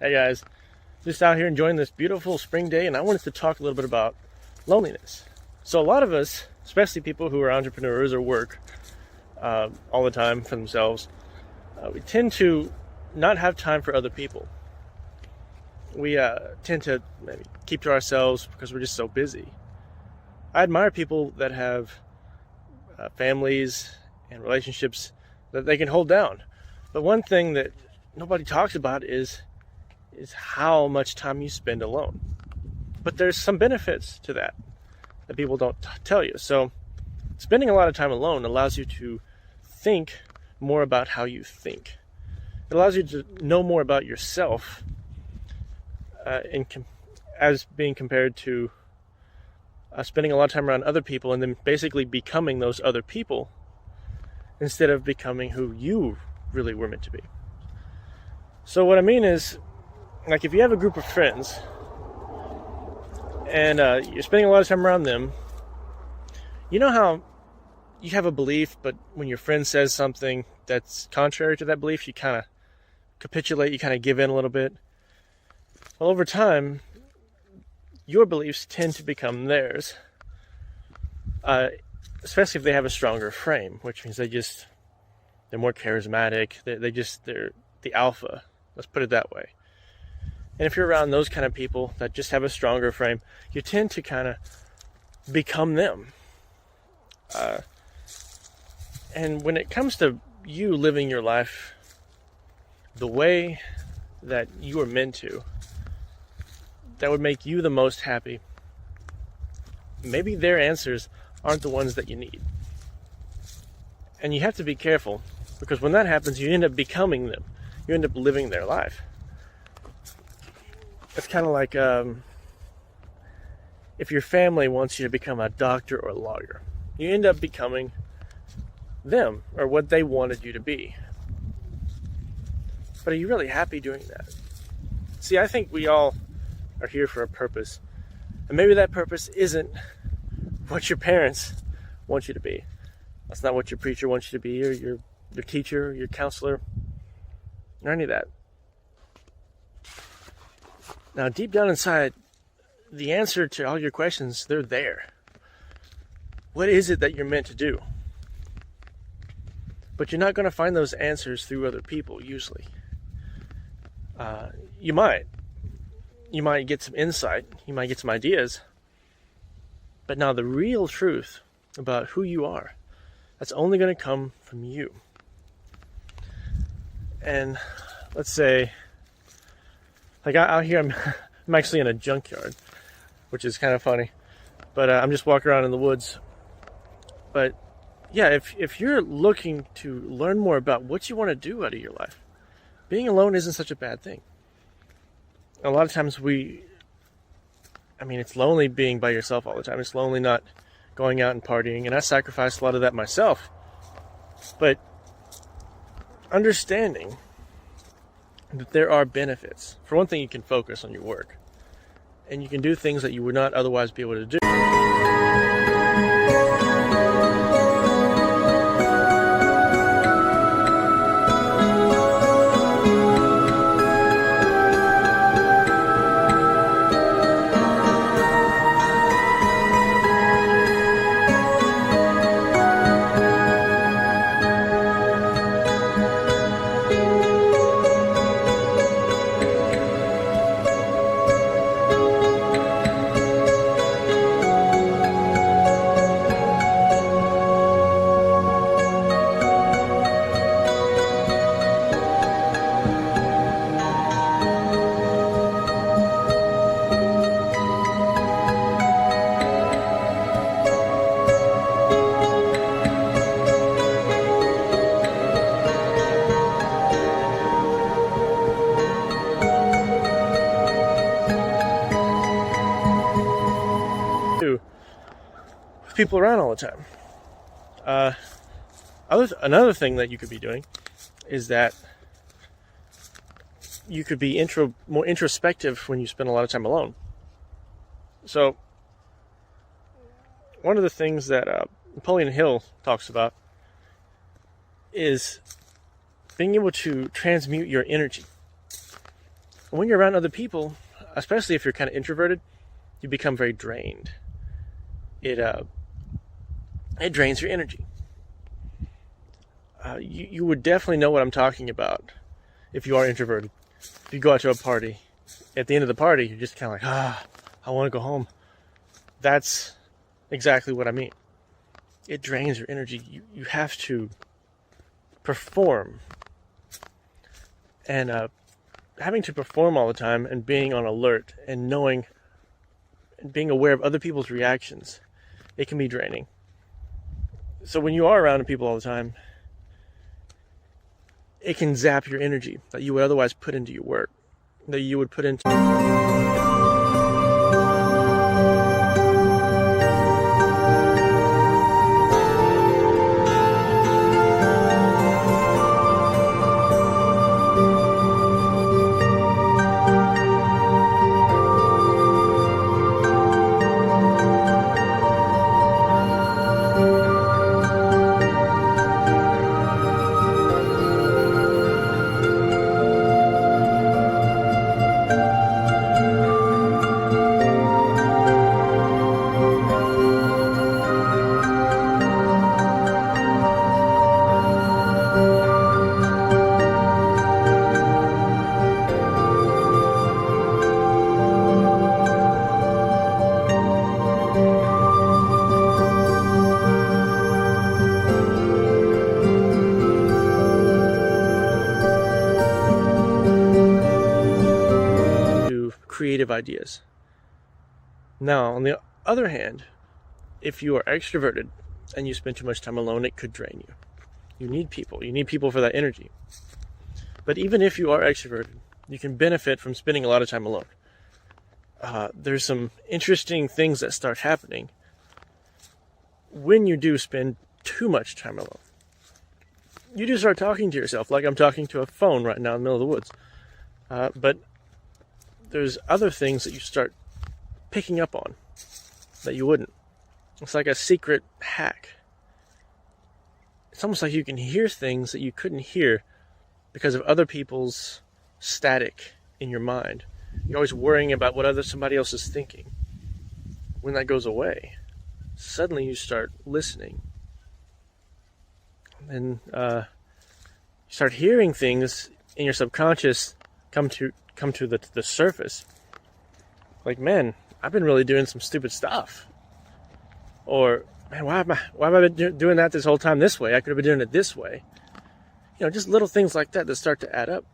Hey guys, just out here enjoying this beautiful spring day, and I wanted to talk a little bit about loneliness. So a lot of us, especially people who are entrepreneurs or work all the time for themselves, we tend to not have time for other people. We tend to maybe keep to ourselves because we're just so busy. I admire people that have families and relationships that they can hold down. But one thing that nobody talks about is how much time you spend alone. But there's some benefits to that people don't tell you. So spending a lot of time alone allows you to think more about how you think. It allows you to know more about yourself as being compared to spending a lot of time around other people and then basically becoming those other people instead of becoming who you really were meant to be. So what I mean is, like, if you have a group of friends and you're spending a lot of time around them, you know how you have a belief, but when your friend says something that's contrary to that belief, you kind of capitulate, you kind of give in a little bit. Well, over time, your beliefs tend to become theirs, especially if they have a stronger frame, which means they're more charismatic. They're the alpha. Let's put it that way. And if you're around those kind of people that just have a stronger frame, you tend to kind of become them. And when it comes to you living your life the way that you are meant to, that would make you the most happy, maybe their answers aren't the ones that you need. And you have to be careful, because when that happens, you end up becoming them. You end up living their life. It's kind of like if your family wants you to become a doctor or a lawyer, you end up becoming them, or what they wanted you to be. But are you really happy doing that? See, I think we all are here for a purpose. And maybe that purpose isn't what your parents want you to be. That's not what your preacher wants you to be, or your teacher, your counselor, or any of that. Now, deep down inside, the answer to all your questions, they're there. What is it that you're meant to do? But you're not going to find those answers through other people, usually. You might. You might get some insight. You might get some ideas. But now the real truth about who you are, that's only going to come from you. And let's say, like out here, I'm actually in a junkyard, which is kind of funny. But I'm just walking around in the woods. But yeah, if you're looking to learn more about what you want to do out of your life, being alone isn't such a bad thing. A lot of times it's lonely being by yourself all the time. It's lonely not going out and partying, and I sacrificed a lot of that myself. But understanding that there are benefits. For one thing, you can focus on your work, and you can do things that you would not otherwise be able to do. With people around all the time. Another thing that you could be doing is that you could be more introspective when you spend a lot of time alone. So one of the things that Napoleon Hill talks about is being able to transmute your energy. When you're around other people, especially if you're kind of introverted, you become very drained. It drains your energy. You would definitely know what I'm talking about if you are introverted. If you go out to a party, at the end of the party, you're just kind of like, I want to go home. That's exactly what I mean. It drains your energy. You have to perform. And having to perform all the time and being on alert and knowing and being aware of other people's reactions, it can be draining. So when you are around people all the time, it can zap your energy that you would otherwise put into your work, that you would put into creative ideas. Now, on the other hand, if you are extroverted and you spend too much time alone, it could drain you. You need people. You need people for that energy. But even if you are extroverted, you can benefit from spending a lot of time alone. There's some interesting things that start happening when you do spend too much time alone. You do start talking to yourself like I'm talking to a phone right now in the middle of the woods. But there's other things that you start picking up on that you wouldn't. It's like a secret hack. It's almost like you can hear things that you couldn't hear because of other people's static in your mind. You're always worrying about what somebody else is thinking. When that goes away, suddenly you start listening. And you start hearing things in your subconscious come to the surface. Like, man, I've been really doing some stupid stuff. Or, man, why have I been doing that this whole time this way? I could have been doing it this way. Just little things like that that start to add up.